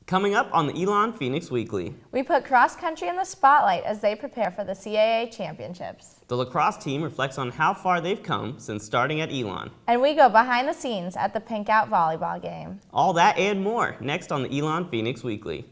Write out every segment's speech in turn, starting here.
Coming up on the Elon Phoenix Weekly. We put cross country in the spotlight as they prepare for the CAA Championships. The lacrosse team reflects on how far they've come since starting at Elon. And we go behind the scenes at the Pink Out Volleyball game. All that and more next on the Elon Phoenix Weekly.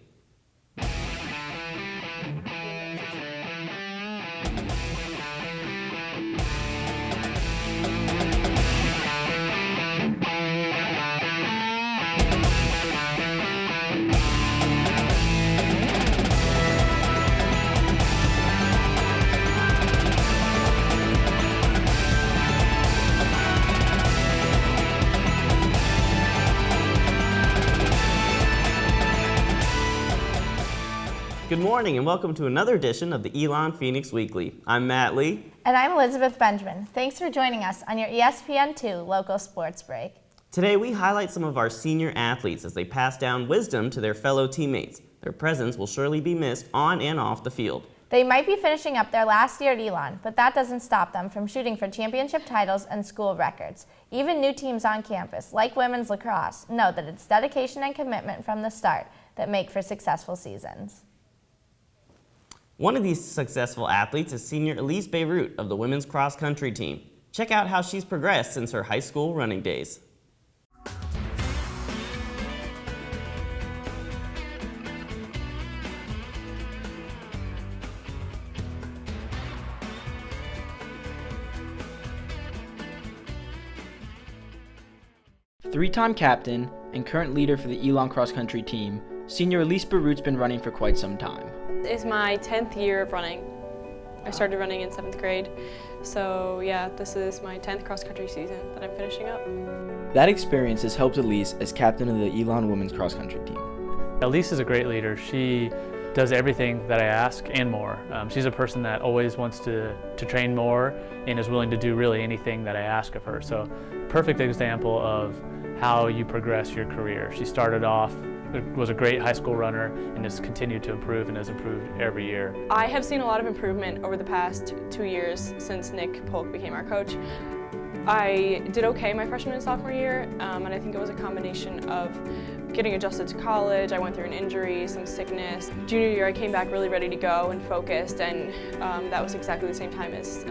Good morning and welcome to another edition of the Elon Phoenix Weekly. I'm Matt Lee. And I'm Elizabeth Benjamin. Thanks for joining us on your ESPN2 local sports break. Today we highlight some of our senior athletes as they pass down wisdom to their fellow teammates. Their presence will surely be missed on and off the field. They might be finishing up their last year at Elon, but that doesn't stop them from shooting for championship titles and school records. Even new teams on campus, like women's lacrosse, know that it's dedication and commitment from the start that make for successful seasons. One of these successful athletes is senior Elise Beirut of the women's cross-country team. Check out how she's progressed since her high school running days. Three-time captain and current leader for the Elon cross-country team, senior Elise Beirut's been running for quite some time. It's my 10th year of running. I started running in 7th grade, so yeah, this is my 10th cross-country season that I'm finishing up. That experience has helped Elise as captain of the Elon women's cross-country team. Elise is a great leader. She does everything that I ask and more. She's a person that always wants to train more and is willing to do really anything that I ask of her. So, perfect example of how you progress your career. She started off, was a great high school runner and has continued to improve and has improved every year. I have seen a lot of improvement over the past 2 years since Nick Polk became our coach. I did okay my freshman and sophomore year, and I think it was a combination of getting adjusted to college. I went through an injury, some sickness. Junior year I came back really ready to go and focused, and that was exactly the same time as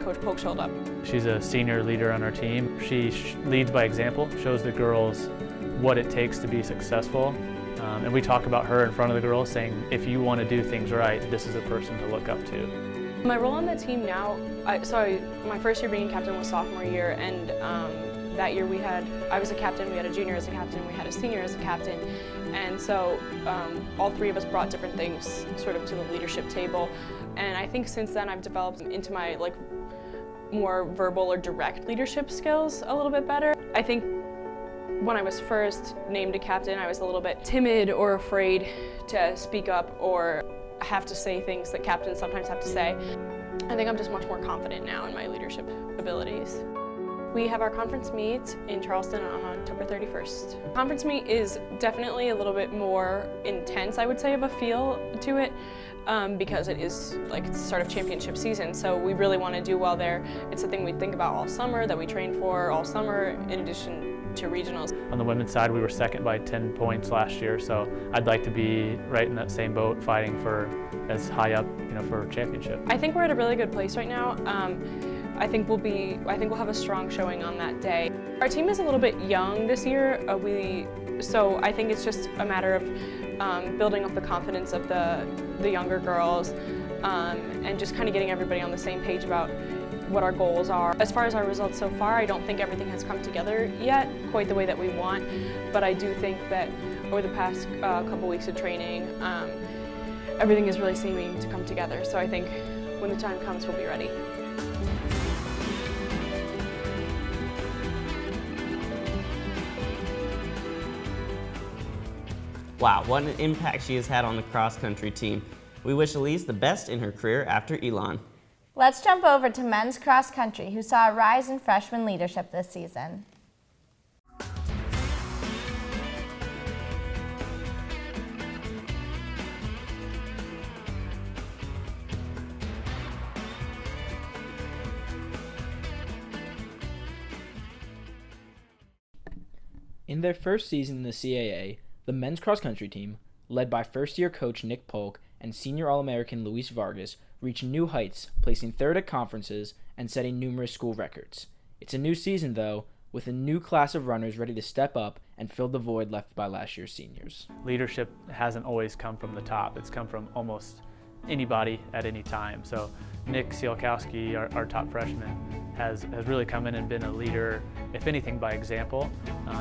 Coach Polk showed up. She's a senior leader on our team. She leads by example, shows the girls what it takes to be successful. And we talk about her in front of the girls, saying if you want to do things right, this is a person to look up to. My role on the team now, my first year being captain was sophomore year, and that year I was a captain, we had a junior as a captain, and we had a senior as a captain. And so all three of us brought different things sort of to the leadership table. And I think since then I've developed into my more verbal or direct leadership skills a little bit better. I think when I was first named a captain, I was a little bit timid or afraid to speak up or have to say things that captains sometimes have to say. I think I'm just much more confident now in my leadership abilities. We have our conference meet in Charleston on October 31st. Conference meet is definitely a little bit more intense, I would say, of a feel to it, because it is it's the start of championship season, so we really want to do well there. It's a thing we think about all summer, that we train for all summer, in addition to regionals. On the women's side, we were second by 10 points last year, so I'd like to be right in that same boat, fighting for as high up, for a championship. I think we're at a really good place right now. I think we'll have a strong showing on that day. Our team is a little bit young this year, so I think it's just a matter of building up the confidence of the younger girls, and just kind of getting everybody on the same page about what our goals are. As far as our results so far, I don't think everything has come together yet quite the way that we want, but I do think that over the past couple weeks of training, everything is really seeming to come together. So I think when the time comes, we'll be ready. Wow, what an impact she has had on the cross-country team. We wish Elise the best in her career after Elon. Let's jump over to men's cross country, who saw a rise in freshman leadership this season. In their first season in the CAA, The men's cross-country team, led by first-year coach Nick Polk and senior All-American Luis Vargas, reached new heights, placing third at conferences and setting numerous school records. It's a new season, though, with a new class of runners ready to step up and fill the void left by last year's seniors. Leadership hasn't always come from the top. It's come from almost anybody at any time. So Nick Sielkowski, our top freshman, has really come in and been a leader, if anything, by example.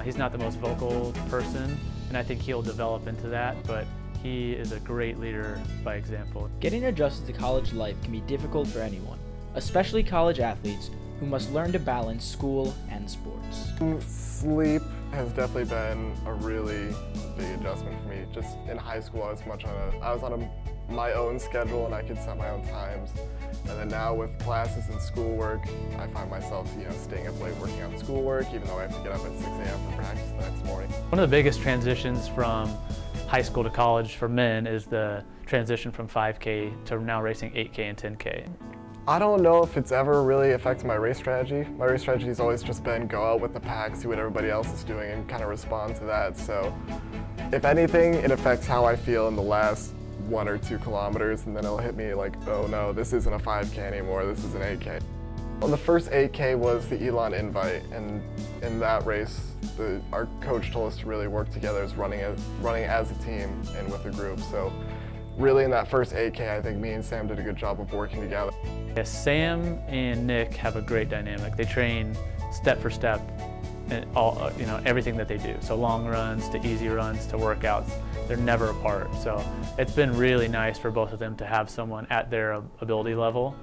He's not the most vocal person, and I think he'll develop into that, but he is a great leader by example. Getting adjusted to college life can be difficult for anyone, especially college athletes who must learn to balance school and sports. Sleep has definitely been a really big adjustment for me. Just in high school, I was on my own schedule and I could set my own times. And then now with classes and schoolwork, I find myself, staying up late working on schoolwork, even though I have to get up at 6 a.m. for practice the next morning. One of the biggest transitions from high school to college for men is the transition from 5K to now racing 8K and 10K. I don't know if it's ever really affected my race strategy. My race strategy has always just been go out with the pack, see what everybody else is doing, and kind of respond to that. So if anything, it affects how I feel in the last 1 or 2 kilometers, and then it'll hit me like, oh no, this isn't a 5K anymore, this is an 8K. Well, the first 8K was the Elon invite, and in that race, our coach told us to really work together as running as a team and with a group. So really in that first 8K, I think me and Sam did a good job of working together. Yeah, Sam and Nick have a great dynamic. They train step for step in all, everything that they do. So long runs to easy runs to workouts, they're never apart. So it's been really nice for both of them to have someone at their ability level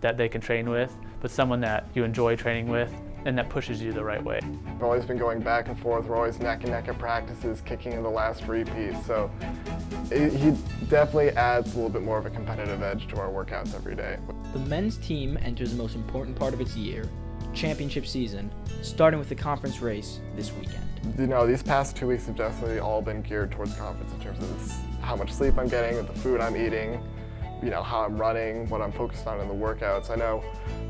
that they can train with, but someone that you enjoy training with and that pushes you the right way. We've always been going back and forth. We're always neck and neck at practices, kicking in the last repeat. So he definitely adds a little bit more of a competitive edge to our workouts every day. The men's team enters the most important part of its year, championship season, starting with the conference race this weekend. These past 2 weeks have definitely all been geared towards conference in terms of how much sleep I'm getting, the food I'm eating, how I'm running, what I'm focused on in the workouts. I know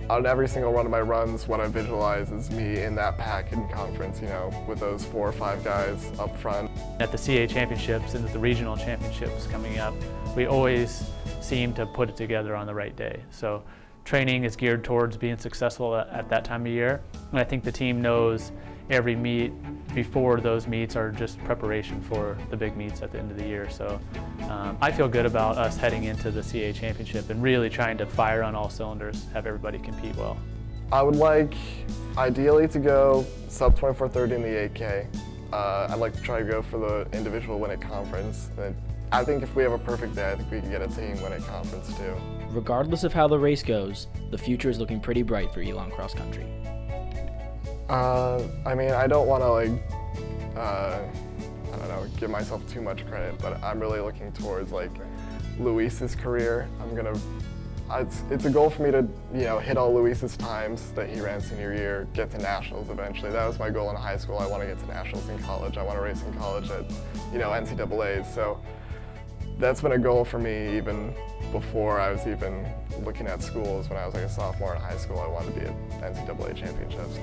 on every single one of my runs, what I visualize is me in that pack in conference, with those 4 or 5 guys up front. At the CAA Championships and the regional championships coming up, we always seem to put it together on the right day. So training is geared towards being successful at that time of year. And I think the team knows every meet before those meets are just preparation for the big meets at the end of the year. So I feel good about us heading into the CAA Championship and really trying to fire on all cylinders, have everybody compete well. I would like, ideally, to go sub 24:30 in the 8K. I'd like to try to go for the individual win at conference. And I think if we have a perfect day, I think we can get a team win at conference too. Regardless of how the race goes, the future is looking pretty bright for Elon Cross Country. I don't want to give myself too much credit, but I'm really looking towards Luis's career. It's a goal for me to hit all Luis's times that he ran senior year, get to nationals eventually. That was my goal in high school. I want to get to nationals in college. I want to race in college at NCAAs. So that's been a goal for me even before I was even looking at schools. When I was a sophomore in high school, I wanted to be at NCAA Championships.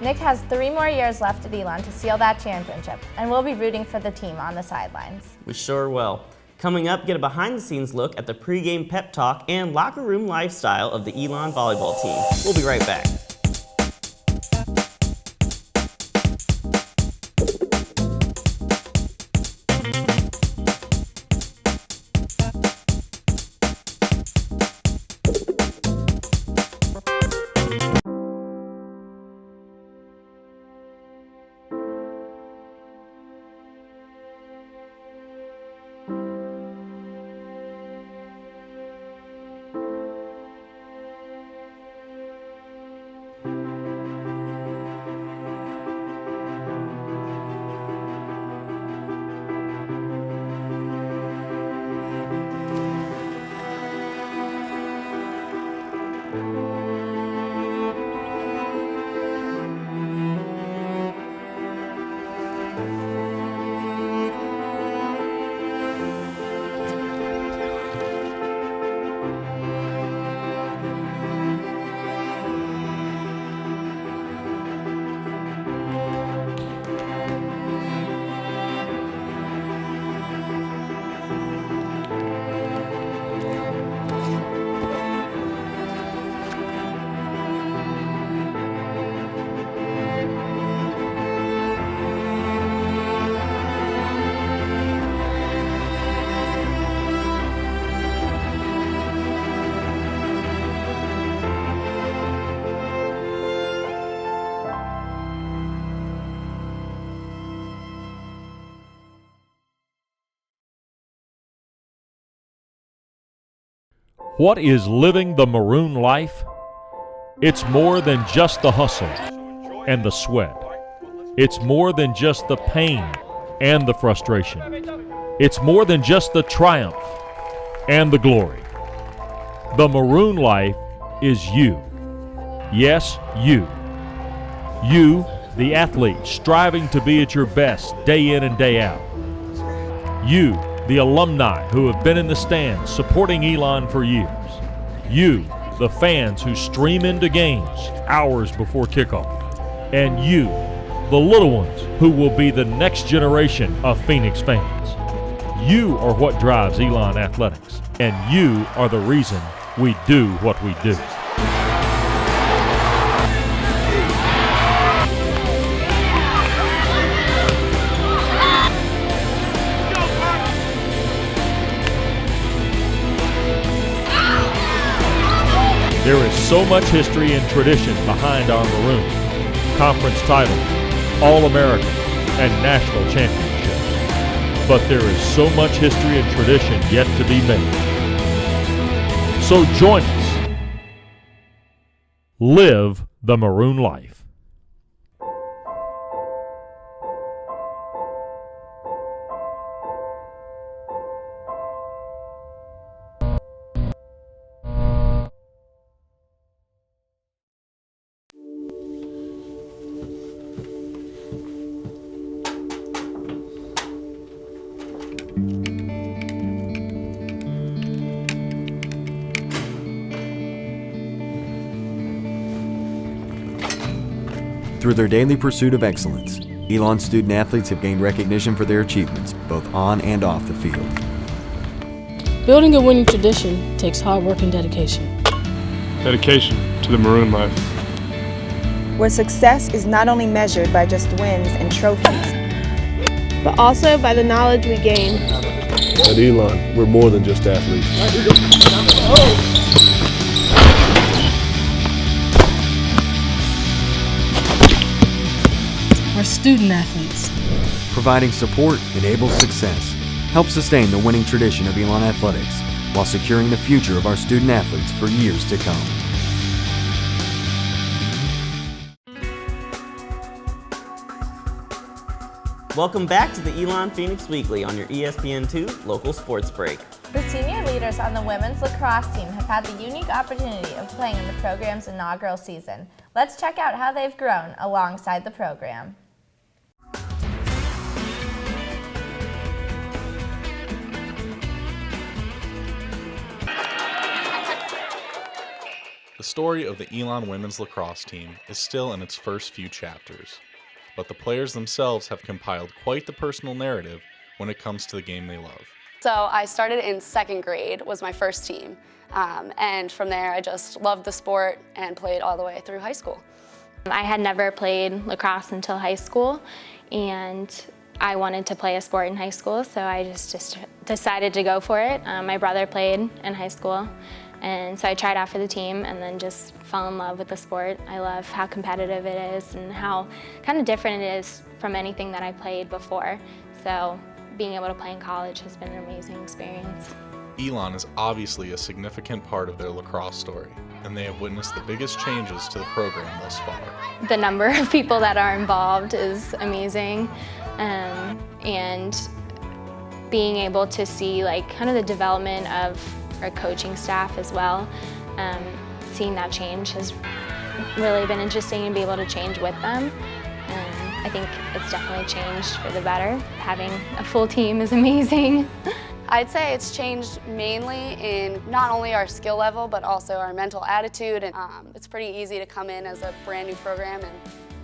Nick has 3 more years left at Elon to seal that championship, and we'll be rooting for the team on the sidelines. We sure will. Coming up, get a behind-the-scenes look at the pregame pep talk and locker room lifestyle of the Elon volleyball team. We'll be right back. What is living the maroon life? It's more than just the hustle and the sweat. It's more than just the pain and the frustration. It's more than just the triumph and the glory. The maroon life is you. Yes, you. You, the athlete, striving to be at your best day in and day out. You, the alumni who have been in the stands supporting Elon for years. You, the fans who stream into games hours before kickoff. And you, the little ones who will be the next generation of Phoenix fans. You are what drives Elon Athletics, and you are the reason we do what we do. There is so much history and tradition behind our maroon. Conference titles, All-American, and national championships. But there is so much history and tradition yet to be made. So join us. Live the maroon life. Through their daily pursuit of excellence, Elon student athletes have gained recognition for their achievements, both on and off the field. Building a winning tradition takes hard work and dedication. Dedication to the maroon life. Where success is not only measured by just wins and trophies, but also by the knowledge we gain. At Elon, we're more than just athletes. We're student athletes. Providing support enables success, helps sustain the winning tradition of Elon Athletics, while securing the future of our student athletes for years to come. Welcome back to the Elon Phoenix Weekly on your ESPN2 local sports break. The senior leaders on the women's lacrosse team have had the unique opportunity of playing in the program's inaugural season. Let's check out how they've grown alongside the program. The story of the Elon women's lacrosse team is still in its first few chapters, but the players themselves have compiled quite the personal narrative when it comes to the game they love. So I started in second grade, was my first team, and from there I just loved the sport and played all the way through high school. I had never played lacrosse until high school, and I wanted to play a sport in high school, so I just decided to go for it. My brother played in high school, and so I tried out for the team and then just fell in love with the sport. I love how competitive it is and how kind of different it is from anything that I played before. So being able to play in college has been an amazing experience. Elon is obviously a significant part of their lacrosse story, and they have witnessed the biggest changes to the program thus far. The number of people that are involved is amazing, and being able to see like kind of the development of our coaching staff as well, seeing that change has really been interesting and be able to change with them. I think it's definitely changed for the better. Having a full team is amazing. I'd say it's changed mainly in not only our skill level, but also our mental attitude. And it's pretty easy to come in as a brand new program and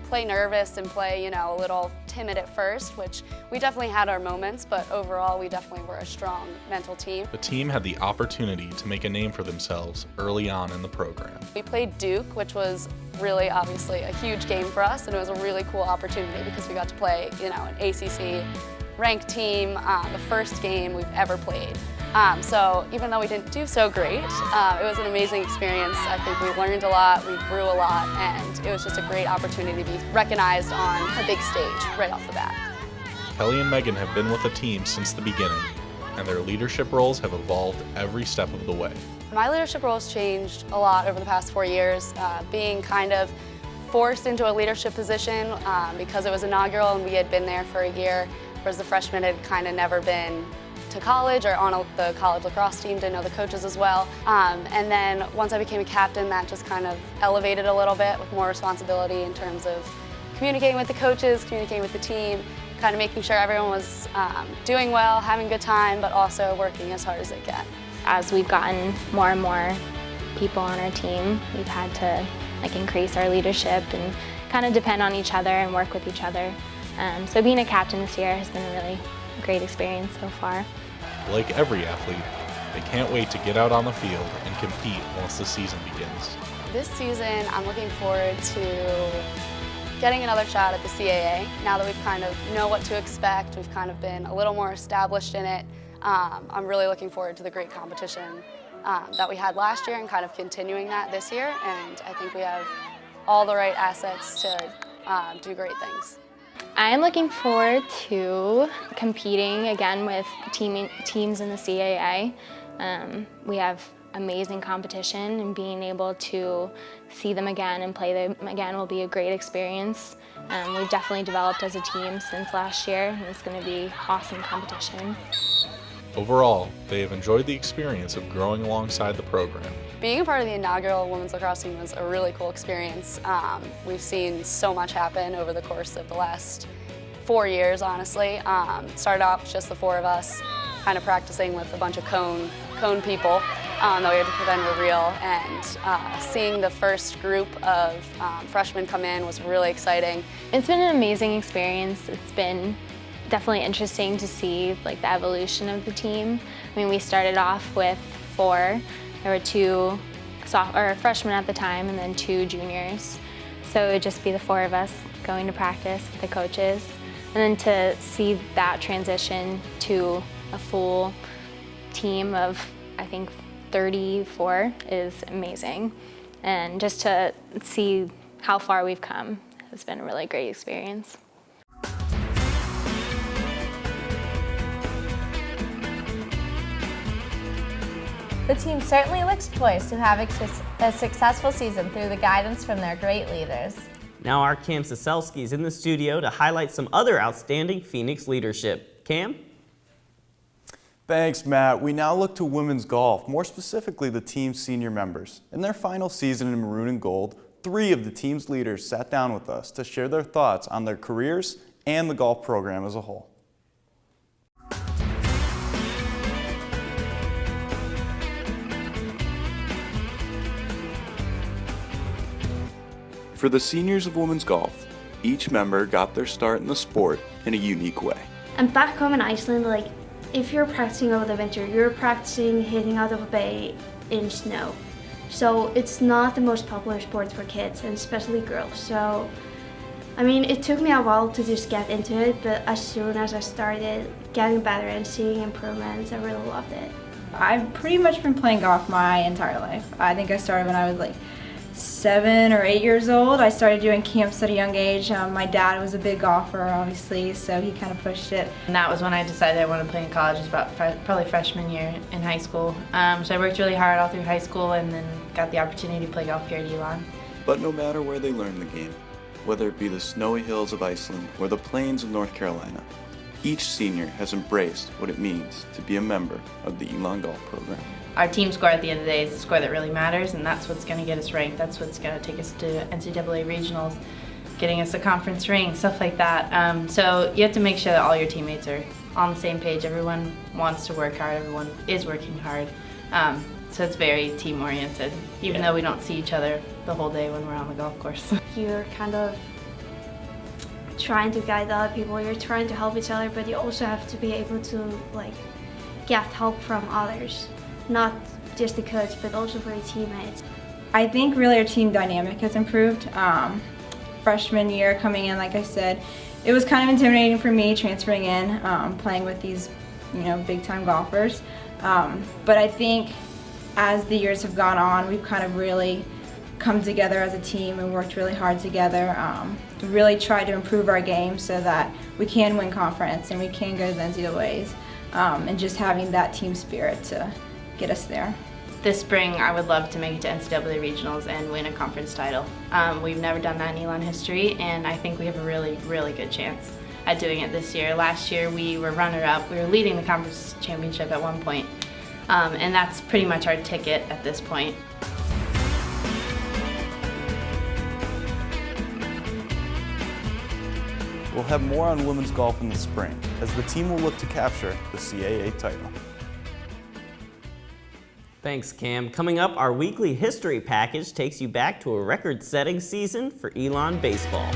play nervous and play, a little timid at first, which we definitely had our moments, but overall we definitely were a strong mental team. The team had the opportunity to make a name for themselves early on in the program. We played Duke, which was really obviously a huge game for us, and it was a really cool opportunity because we got to play, an ACC ranked team, the first game we've ever played. So even though we didn't do so great, it was an amazing experience. I think we learned a lot, we grew a lot, and it was just a great opportunity to be recognized on a big stage right off the bat. Kelly and Megan have been with the team since the beginning, and their leadership roles have evolved every step of the way. My leadership role has changed a lot over the past 4 years, being kind of forced into a leadership position because it was inaugural and we had been there for a year, whereas the freshmen had kind of never been to college or on the college lacrosse team, didn't know the coaches as well. And then once I became a captain, that just kind of elevated a little bit with more responsibility in terms of communicating with the coaches, communicating with the team, kind of making sure everyone was doing well, having a good time, but also working as hard as they can. As we've gotten more and more people on our team, we've had to increase our leadership and kind of depend on each other and work with each other. So being a captain this year has been a really great experience so far. Like every athlete, they can't wait to get out on the field and compete once the season begins. This season, I'm looking forward to getting another shot at the CAA. Now that we've kind of know what to expect, we've kind of been a little more established in it. I'm really looking forward to the great competition that we had last year and kind of continuing that this year. And I think we have all the right assets to do great things. I'm looking forward to competing again with teams in the CAA. We have amazing competition, and being able to see them again and play them again will be a great experience. We've definitely developed as a team since last year, and it's going to be awesome competition. Overall, they have enjoyed the experience of growing alongside the program. Being a part of the inaugural women's lacrosse team was a really cool experience. We've seen so much happen over the course of the last 4 years, honestly. It started off just the 4 of us, kind of practicing with a bunch of cone people that we had to pretend were real, and seeing the first group of freshmen come in was really exciting. It's been an amazing experience. It's been definitely interesting to see the evolution of the team. I mean, we started off with 4. There were 2 freshmen at the time and then 2 juniors. So it would just be the 4 of us going to practice with the coaches. And then to see that transition to a full team of, I think, 34 is amazing. And just to see how far we've come has been a really great experience. The team certainly looks poised to have a successful season through the guidance from their great leaders. Now our Cam Soselski is in the studio to highlight some other outstanding Phoenix leadership. Cam? Thanks, Matt. We now look to women's golf, more specifically the team's senior members. In their final season in maroon and gold, 3 of the team's leaders sat down with us to share their thoughts on their careers and the golf program as a whole. For the seniors of women's golf, each member got their start in the sport in a unique way. And back home in Iceland, if you're practicing over the winter, you're practicing hitting out of a bay in snow. So it's not the most popular sport for kids, and especially girls. So, I mean, it took me a while to just get into it, but as soon as I started getting better and seeing improvements, I really loved it. I've pretty much been playing golf my entire life. I think I started when I was 7 or 8 years old. I started doing camps at a young age. My dad was a big golfer, obviously, so he kind of pushed it. And that was when I decided I wanted to play in college. It was about probably freshman year in high school. So I worked really hard all through high school and then got the opportunity to play golf here at Elon. But no matter where they learn the game, whether it be the snowy hills of Iceland or the plains of North Carolina, each senior has embraced what it means to be a member of the Elon Golf Program. Our team score at the end of the day is the score that really matters, and that's what's going to get us ranked. That's what's going to take us to NCAA regionals, getting us a conference ring, stuff like that. So you have to make sure that all your teammates are on the same page. Everyone wants to work hard. Everyone is working hard. So it's very team-oriented, even though we don't see each other the whole day when we're on the golf course. You're kind of trying to guide other people. You're trying to help each other, but you also have to be able to get help from others. Not just the coach, but also for your teammates. I think really our team dynamic has improved. Freshman year coming in, like I said, it was kind of intimidating for me transferring in, playing with these, big time golfers. But I think as the years have gone on, we've kind of really come together as a team and worked really hard together to really try to improve our game so that we can win conference and we can go to the NCAAs, and just having that team spirit to get us there. this spring I would love to make it to NCAA regionals and win a conference title. We've never done that in Elon history, and I think we have a really, really good chance at doing it this year. Last year we were runner-up. We were leading the conference championship at one point, and that's pretty much our ticket at this point. We'll have more on women's golf in the spring, as the team will look to capture the CAA title. Thanks, Cam. Coming up, our weekly history package takes you back to a record-setting season for Elon baseball.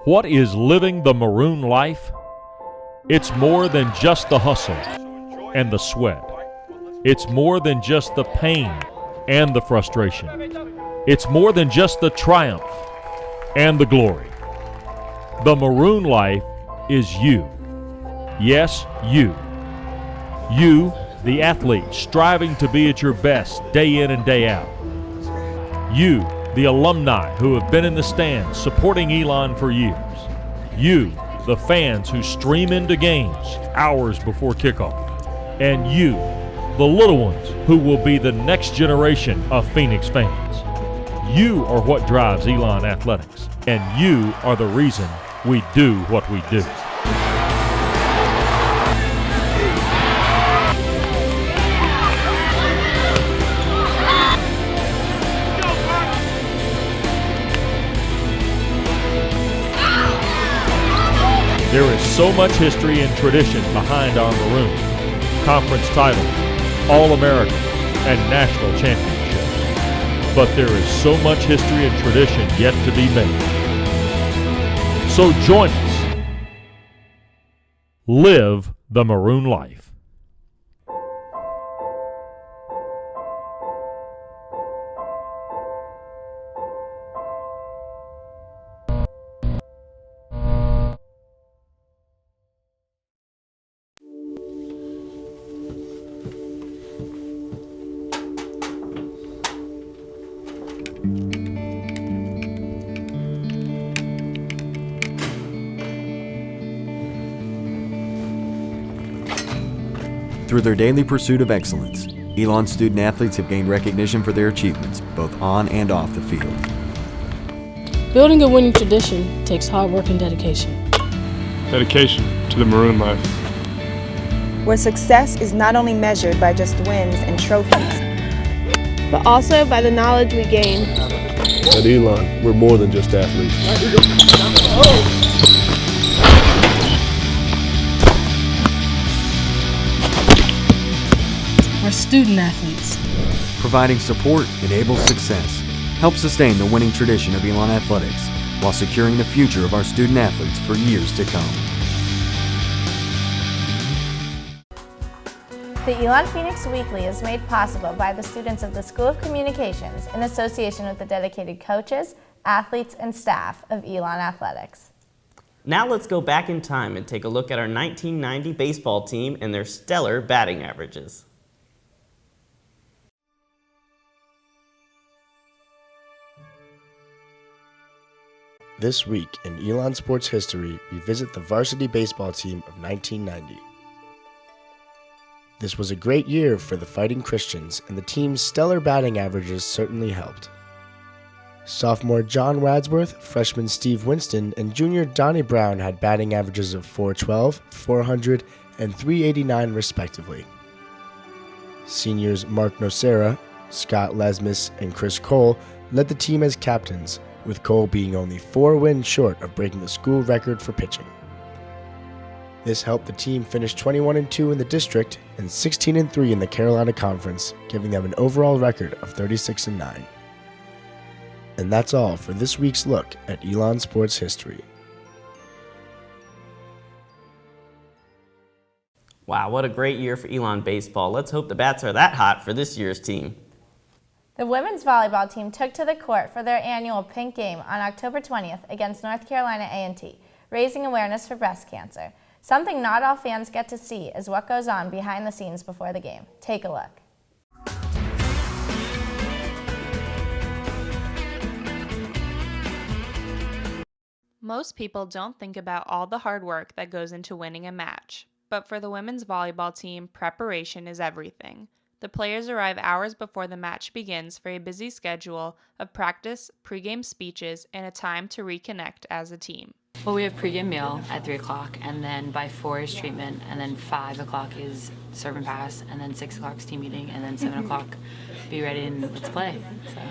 What is living the maroon life? It's more than just the hustle and the sweat. It's more than just the pain and the frustration. It's more than just the triumph and the glory. The maroon life is you. Yes, you. You, the athlete, striving to be at your best day in and day out. You, the alumni who have been in the stands supporting Elon for years. You, the fans who stream into games hours before kickoff. And you, the little ones who will be the next generation of Phoenix fans. You are what drives Elon Athletics, and you are the reason we do what we do. There is so much history and tradition behind our maroon. Conference titles, All-American, and national championships. But there is so much history and tradition yet to be made. So join us. Live the maroon life. Through their daily pursuit of excellence, Elon student athletes have gained recognition for their achievements, both on and off the field. Building a winning tradition takes hard work and dedication. Dedication to the maroon life. Where success is not only measured by just wins and trophies, but also by the knowledge we gain. At Elon, we're more than just athletes. We're student athletes. Providing support enables success. Help sustain the winning tradition of Elon Athletics while securing the future of our student athletes for years to come. The Elon Phoenix Weekly is made possible by the students of the School of Communications in association with the dedicated coaches, athletes, and staff of Elon Athletics. Now let's go back in time and take a look at our 1990 baseball team and their stellar batting averages. This week in Elon Sports History, we visit the varsity baseball team of 1990. This was a great year for the Fighting Christians, and the team's stellar batting averages certainly helped. Sophomore John Wadsworth, freshman Steve Winston, and junior Donnie Brown had batting averages of .412, .400, and .389 respectively. Seniors Mark Nocera, Scott Lesmis, and Chris Cole led the team as captains, with Cole being only 4 wins short of breaking the school record for pitching. This helped the team finish 21-2 in the district and 16-3 in the Carolina Conference, giving them an overall record of 36-9. And that's all for this week's look at Elon Sports History. Wow, what a great year for Elon baseball. Let's hope the bats are that hot for this year's team. The women's volleyball team took to the court for their annual Pink Game on October 20th against North Carolina A&T, raising awareness for breast cancer. Something not all fans get to see is what goes on behind the scenes before the game. Take a look. Most people don't think about all the hard work that goes into winning a match, but for the women's volleyball team, preparation is everything. The players arrive hours before the match begins for a busy schedule of practice, pregame speeches, and a time to reconnect as a team. Well, we have pregame meal at 3 o'clock, and then by 4 is treatment, and then 5 o'clock is serve and pass, and then 6 o'clock is team meeting, and then 7 o'clock be ready and let's play. So.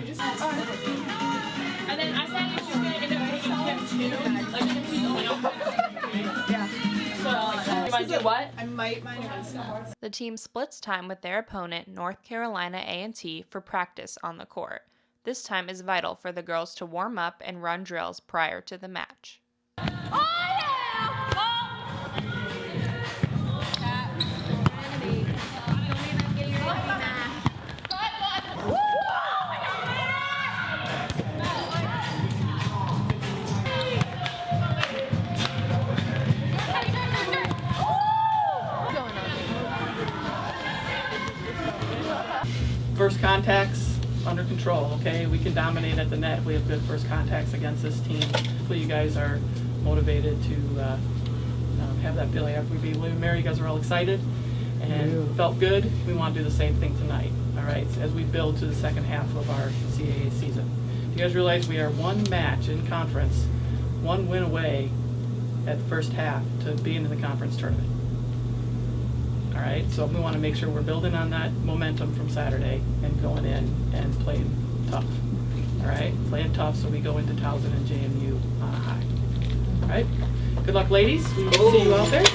And then I said she's going to end up taking tips too. Like, she's only on yeah. So, you might do what? I might mind myself. The team splits time with their opponent, North Carolina A&T, for practice on the court. This time is vital for the girls to warm up and run drills prior to the match. First contacts under control, okay? We can dominate at the net. We have good first contacts against this team. Hopefully you guys are motivated to have that feeling after we beat William & Mary. You guys are all excited and felt good. We want to do the same thing tonight, all right, as we build to the second half of our CAA season. You guys realize we are one match in conference, one win away at the first half to be into the conference tournament. All right, so we want to make sure we're building on that momentum from Saturday and going in and playing tough. All right, playing tough so we go into Towson and JMU on a high. All right, good luck, ladies. We will see you out there.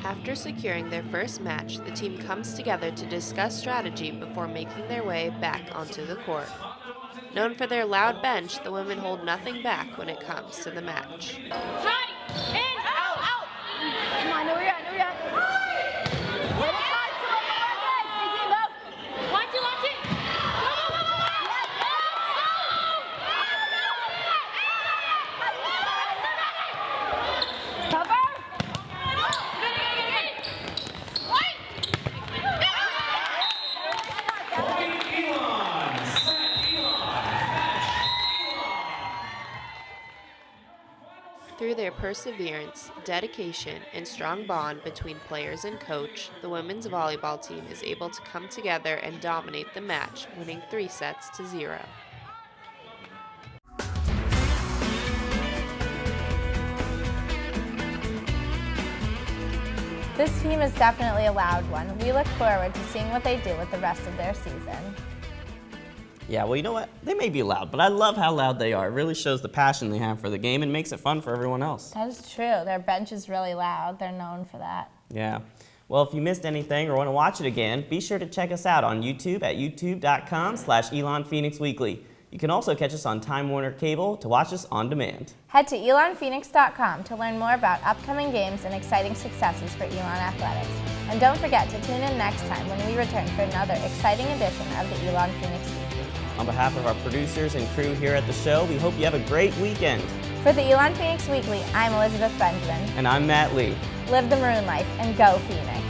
After securing their first match, the team comes together to discuss strategy before making their way back onto the court. Known for their loud bench, the women hold nothing back when it comes to the match. Come on, no, we're at. Watch it. Cover. Through their perseverance, dedication, and strong bond between players and coach, the women's volleyball team is able to come together and dominate the match, winning 3-0. This team is definitely a loud one. We look forward to seeing what they do with the rest of their season. Yeah, well, you know what? They may be loud, but I love how loud they are. It really shows the passion they have for the game and makes it fun for everyone else. That is true. Their bench is really loud. They're known for that. Yeah. Well, if you missed anything or want to watch it again, be sure to check us out on YouTube at youtube.com/Elon Phoenix Weekly. You can also catch us on Time Warner Cable to watch us on demand. Head to elonphoenix.com to learn more about upcoming games and exciting successes for Elon Athletics. And don't forget to tune in next time when we return for another exciting edition of the Elon Phoenix Weekly. On behalf of our producers and crew here at the show, we hope you have a great weekend. For the Elon Phoenix Weekly, I'm Elizabeth Benjamin. And I'm Matt Lee. Live the maroon life and go Phoenix.